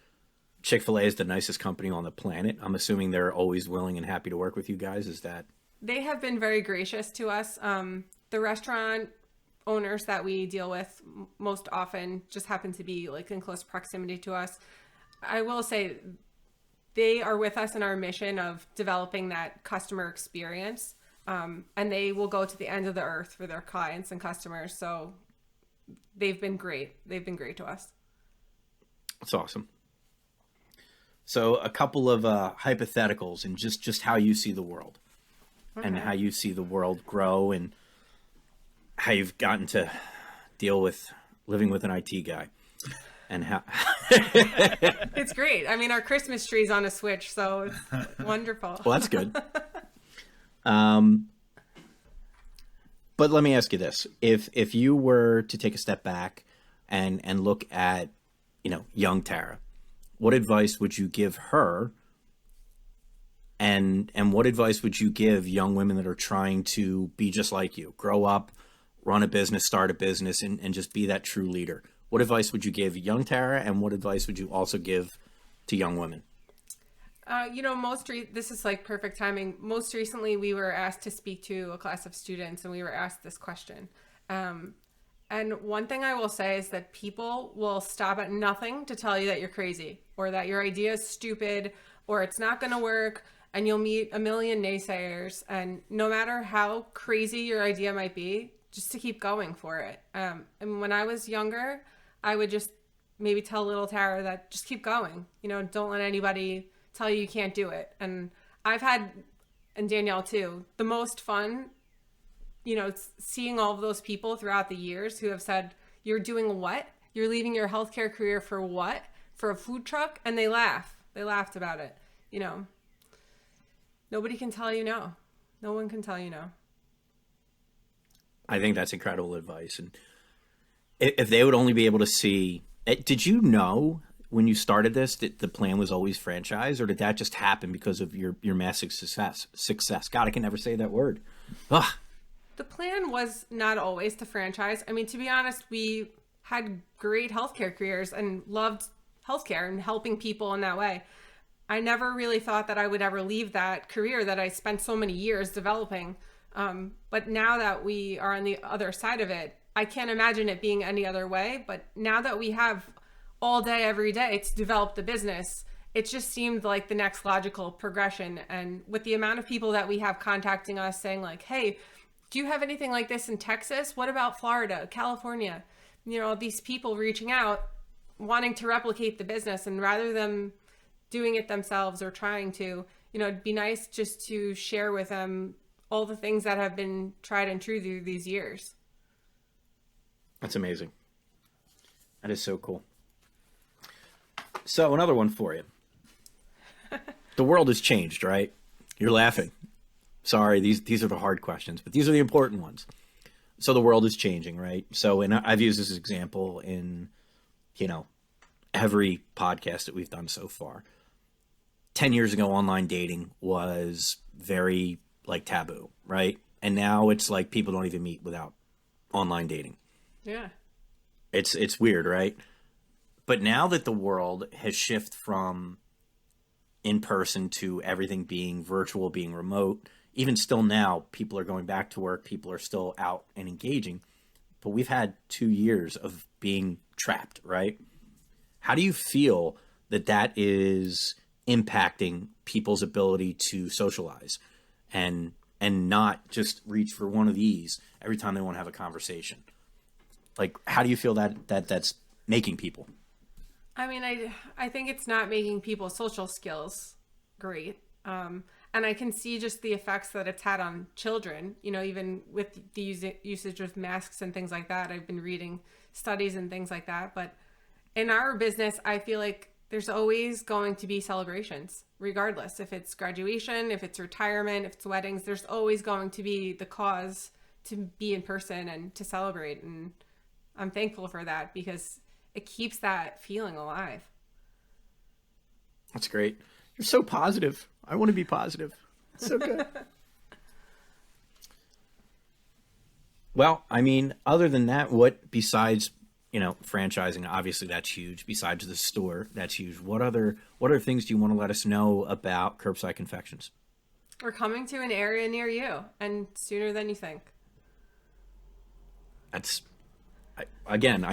Chick-fil-A is the nicest company on the planet. I'm assuming they're always willing and happy to work with you guys. Is that? They have been very gracious to us. The restaurant owners that we deal with most often just happen to be in close proximity to us. I will say they are with us in our mission of developing that customer experience. And they will go to the end of the earth for their clients and customers. So they've been great. They've been great to us. That's awesome. So a couple of hypotheticals and just how you see the world. and how you see the world grow and how you've gotten to deal with living with an IT guy and how It's great. I mean, our Christmas tree's on a switch, so it's wonderful. Well, that's good. But let me ask you this. If you were to take a step back and look at, young Tara, what advice would you give her? And what advice would you give young women that are trying to be just like you, grow up, run a business, start a business, and just be that true leader? What advice would you give young Tara, and what advice would you also give to young women? This is like perfect timing. Most recently, we were asked to speak to a class of students, and we were asked this question. And one thing I will say is that people will stop at nothing to tell you that you're crazy, or that your idea is stupid, or it's not going to work, and you'll meet a million naysayers. And no matter how crazy your idea might be, just to keep going for it. And when I was younger, I would just maybe tell little Tara that just keep going. Don't let anybody tell you can't do it. And I've had, and Danielle too, the most fun, seeing all of those people throughout the years who have said, you're doing what? You're leaving your healthcare career for what? For a food truck? And they laugh. They laughed about it. Nobody can tell you no. No one can tell you no. I think that's incredible advice. And if they would only be able to see, did you know when you started this that the plan was always franchise, or did that just happen because of your massive success? God, I can never say that word. Ugh. The plan was not always to franchise. I mean, to be honest, we had great healthcare careers and loved healthcare and helping people in that way. I never really thought that I would ever leave that career that I spent so many years developing. But now that we are on the other side of it, I can't imagine it being any other way. But now that we have all day, every day to develop the business, it just seemed like the next logical progression. And with the amount of people that we have contacting us saying like, hey, do you have anything like this in Texas? What about Florida, California? These people reaching out, wanting to replicate the business, and rather than doing it themselves or trying to, it'd be nice just to share with them all the things that have been tried and true through these years. That's amazing. That is so cool. So another one for you. The world has changed, right? You're laughing. Sorry, these are the hard questions, but these are the important ones. So the world is changing, right? So, and I've used this example in, every podcast that we've done so far. 10 years ago, online dating was very taboo, right? And now it's like people don't even meet without online dating. Yeah. It's weird, right? But now that the world has shifted from in person to everything being virtual, being remote, even still now, people are going back to work, people are still out and engaging, but we've had 2 years of being trapped, right? How do you feel that is impacting people's ability to socialize and not just reach for one of these every time they want to have a conversation? How do you feel that's making people? I mean, I think it's not making people's social skills great. And I can see just the effects that it's had on children, even with the usage of masks and things like that. I've been reading studies and things like that. But in our business, I feel like there's always going to be celebrations, regardless. If it's graduation, if it's retirement, if it's weddings, there's always going to be the cause to be in person and to celebrate. And I'm thankful for that because it keeps that feeling alive. That's great. You're so positive. I want to be positive. So good. Well, I mean, other than that, what besides, franchising, obviously that's huge. Besides the store, that's huge. What other things do you want to let us know about Curbside Confections? We're coming to an area near you, and sooner than you think. I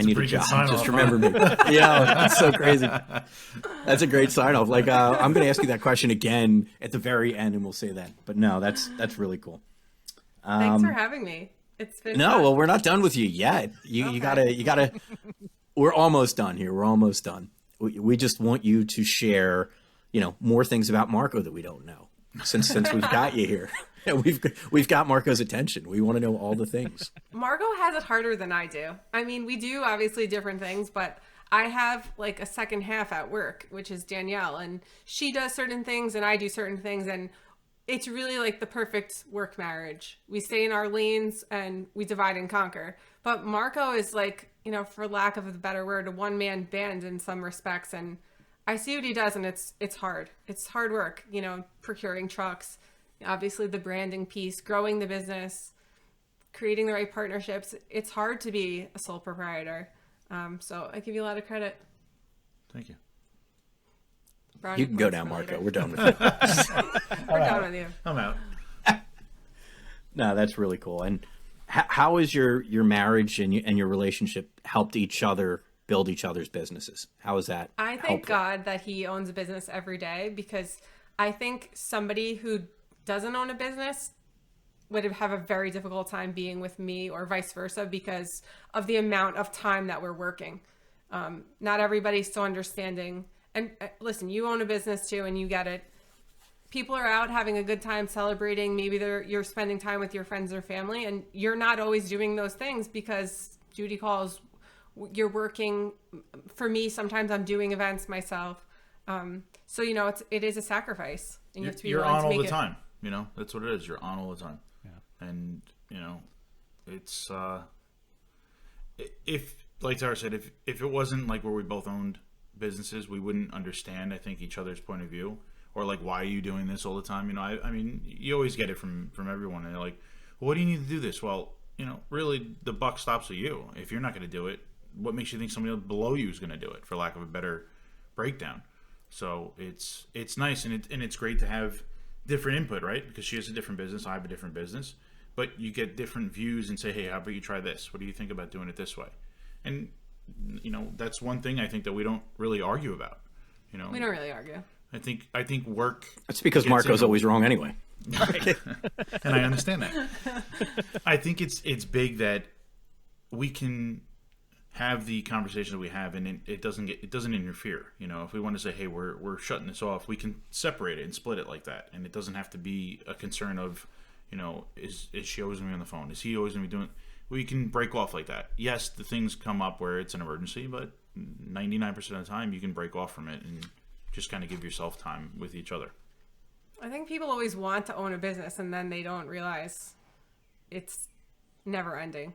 need a job. Just remember me. Yeah, that's so crazy. That's a great sign off. I'm going to ask you that question again at the very end, and we'll say that. But no, that's really cool. Thanks for having me. It's been fun. Well, we're not done with you yet. You gotta. We're almost done here. We're almost done. We just want you to share, more things about Marco that we don't know since we've got you here. we've got Marco's attention. We want to know all the things. Marco has it harder than I do. I mean, we do obviously different things, but I have like a second half at work, which is Danielle, and she does certain things and I do certain things, and it's really like the perfect work marriage. We stay in our lanes and we divide and conquer. But Marco is like, you know, for lack of a better word, a one-man band in some respects, and I see what he does, and it's hard. It's hard work, you know, procuring trucks, obviously the branding piece, growing the business, creating the right partnerships. It's hard to be a sole proprietor. So I give you a lot of credit. Thank you. Brownie You can go points now, for Marco. later. We're done with you. We're done with you. I'm out. No, that's really cool. And how has your marriage and your relationship helped each other build each other's businesses? How is that I thank helpful? God that he owns a business every day, because I think somebody who doesn't own a business would have a very difficult time being with me, or vice versa, because of the amount of time that we're working. Not everybody's so understanding. And listen, you own a business too, and you get it. People are out having a good time celebrating. Maybe you're spending time with your friends or family, and you're not always doing those things because duty calls. You're working. For me, sometimes I'm doing events myself. So you know, it is a sacrifice, and you have to be You're willing on to all make the it. time. You know, that's what it is. You're on all the time. Yeah. And you know, it's if like Tara said, if it wasn't like where we both owned businesses, we wouldn't understand, I think, each other's point of view, or like, why are you doing this all the time? You know, I mean, you always get it from everyone, and they're like, well, what do you need to do this? Well, you know, really, the buck stops with you. If you're not going to do it, what makes you think somebody else below you is going to do it, for lack of a better breakdown? So it's nice, and it's great to have different input, right? Because she has a different business, I have a different business, but you get different views and say, hey, how about you try this? What do you think about doing it this way? And you know, that's one thing I think that we don't really argue about. You know, We don't really argue. I think work. That's because gets Marco's into- always wrong anyway. and I understand that. I think it's big that we can have the conversation that we have, and it doesn't interfere. You know, if we want to say, hey, we're shutting this off, we can separate it and split it like that, and it doesn't have to be a concern of, you know, is she always gonna be on the phone? Is he always gonna be doing? We can break off like that. Yes, the things come up where it's an emergency, but 99% of the time you can break off from it and just kind of give yourself time with each other. I think people always want to own a business, and then they don't realize it's never ending.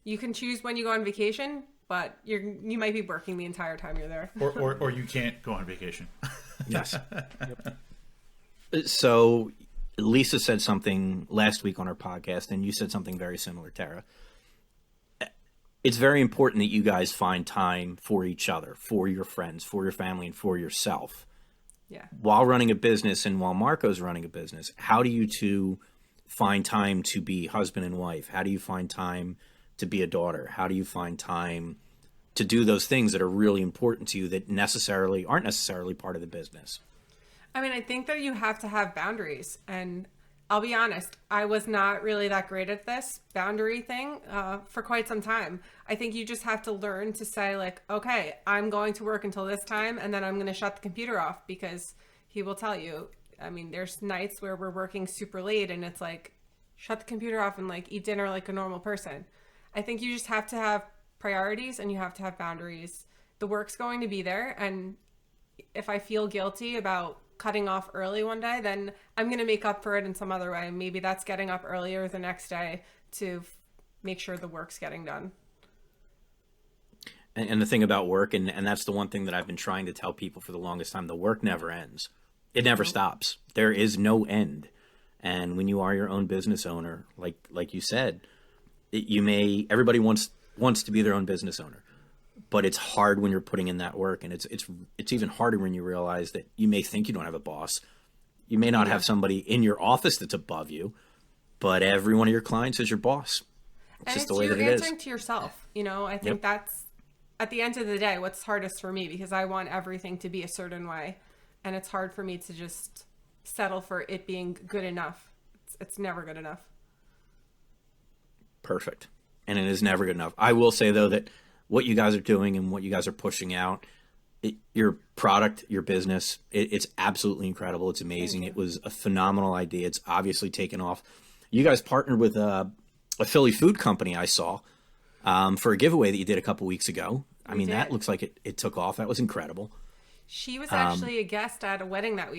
You can choose when you go on vacation, but you might be working the entire time you're there. Or you can't go on vacation. Yes. So Lisa said something last week on our podcast, and you said something very similar, Tara. It's very important that you guys find time for each other, for your friends, for your family, and for yourself. Yeah. While running a business and while Marco's running a business, how do you two find time to be husband and wife? How do you find time to be a daughter? How do you find time to do those things that are really important to you that aren't necessarily part of the business? I mean, I think that you have to have boundaries, and I'll be honest, I was not really that great at this boundary thing for quite some time. I think you just have to learn to say, like, okay, I'm going to work until this time, and then I'm going to shut the computer off, because he will tell you. I mean, there's nights where we're working super late, and it's like, shut the computer off and like eat dinner like a normal person. I think you just have to have priorities, and you have to have boundaries. The work's going to be there, and if I feel guilty about cutting off early one day, then I'm going to make up for it in some other way. Maybe that's getting up earlier the next day to make sure the work's getting done. And the thing about work, and that's the one thing that I've been trying to tell people for the longest time, the work never ends. It never stops. There is no end. And when you are your own business owner, like you said, everybody wants to be their own business owner. But it's hard when you're putting in that work, and it's even harder when you realize that you may think you don't have a boss. You may not have somebody in your office that's above you, but every one of your clients is your boss. It's just the way that it is. You're answering to yourself. You know, I think that's, at the end of the day, what's hardest for me, because I want everything to be a certain way, and it's hard for me to just settle for it being good enough. It's never good enough. Perfect. And it is never good enough. I will say, though, that what you guys are doing and what you guys are pushing out, your product, your business, it's absolutely incredible. It's amazing. It was a phenomenal idea. It's obviously taken off. You guys partnered with a Philly food company I saw for a giveaway that you did a couple weeks ago. I mean, that looks like it took off. That was incredible. She was actually a guest at a wedding that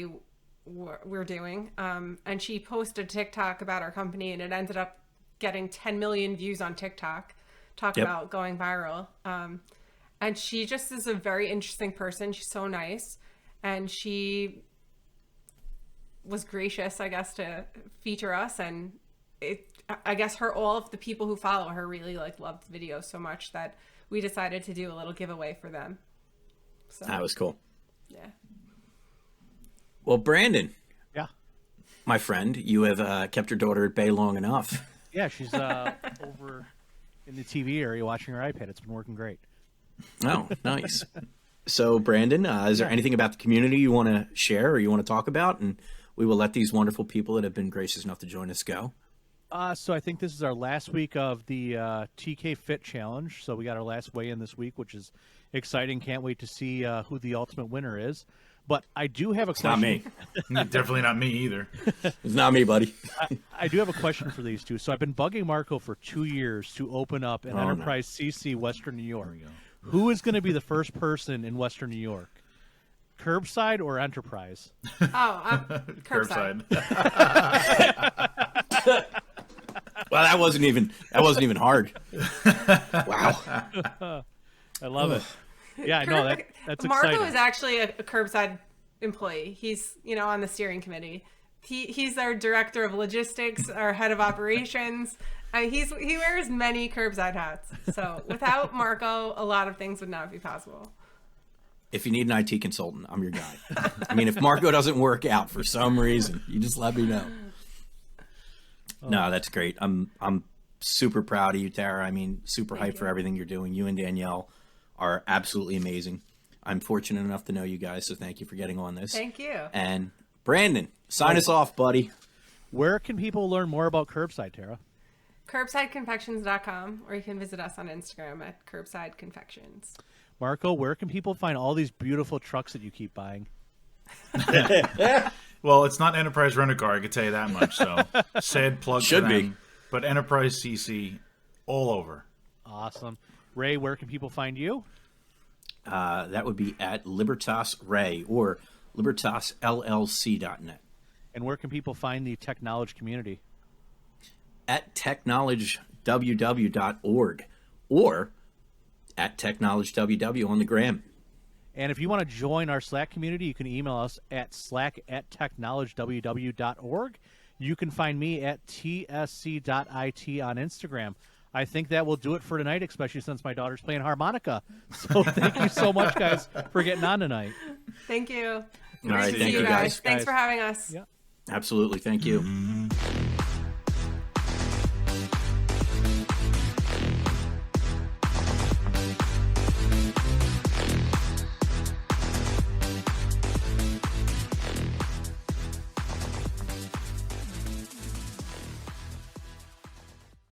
we're doing. And she posted a TikTok about our company, and it ended up getting 10 million views on TikTok. Talk about going viral. And she just is a very interesting person. She's so nice. And she was gracious, I guess, to feature us. And I guess all of the people who follow her really loved the video so much that we decided to do a little giveaway for them. So that was cool. Yeah. Well, Brandon. Yeah. My friend, you have kept your daughter at bay long enough. Yeah, she's over in the TV area watching her iPad. It's been working great. Oh, nice. So, Brandon, is there anything about the community you want to share or you want to talk about? And we will let these wonderful people that have been gracious enough to join us go. So I think this is our last week of the TK Fit Challenge. So we got our last weigh-in this week, which is exciting. Can't wait to see who the ultimate winner is. But I do have a question. Not me. Definitely not me either. It's not me, buddy. I do have a question for these two. So I've been bugging Marco for 2 years to open up an Enterprise CC Western New York. Who is going to be the first person in Western New York? Curbside or Enterprise? Curbside. Well, that wasn't even hard. Wow. I love it. Yeah, I know that's Marco exciting. is actually a Curbside employee. He's, on the steering committee. He's our director of logistics, our head of operations. He wears many Curbside hats. So without Marco, a lot of things would not be possible. If you need an IT consultant, I'm your guy. I mean, if Marco doesn't work out for some reason, you just let me know. No, that's great. I'm super proud of you, Tara. I mean, super hyped for everything you're doing. You and Danielle are absolutely amazing. I'm fortunate enough to know you guys, so thank you for getting on this. Thank you. And Brandon, sign us off, buddy. Where can people learn more about Curbside, Tara? CurbsideConfections.com, or you can visit us on Instagram at Curbside Confections. Marco, where can people find all these beautiful trucks that you keep buying? Well, it's not Enterprise Rent-A-Car, I can tell you that much. So, sad plug Should for them. be. But Enterprise CC all over. Awesome. Ray, where can people find you? That would be at Libertas Ray or libertasllc.net. And where can people find the Tech Knowledge community? At techknowledgeww.org or at techknowledgeww on the gram. And if you want to join our Slack community, you can email us at slack@techknowledgeww.org. You can find me at tsc.it on Instagram. I think that will do it for tonight, especially since my daughter's playing harmonica. So thank you so much, guys, for getting on tonight. Thank you. All right, Great to thank see you, guys. Thanks for having us. Yeah. Absolutely, thank you.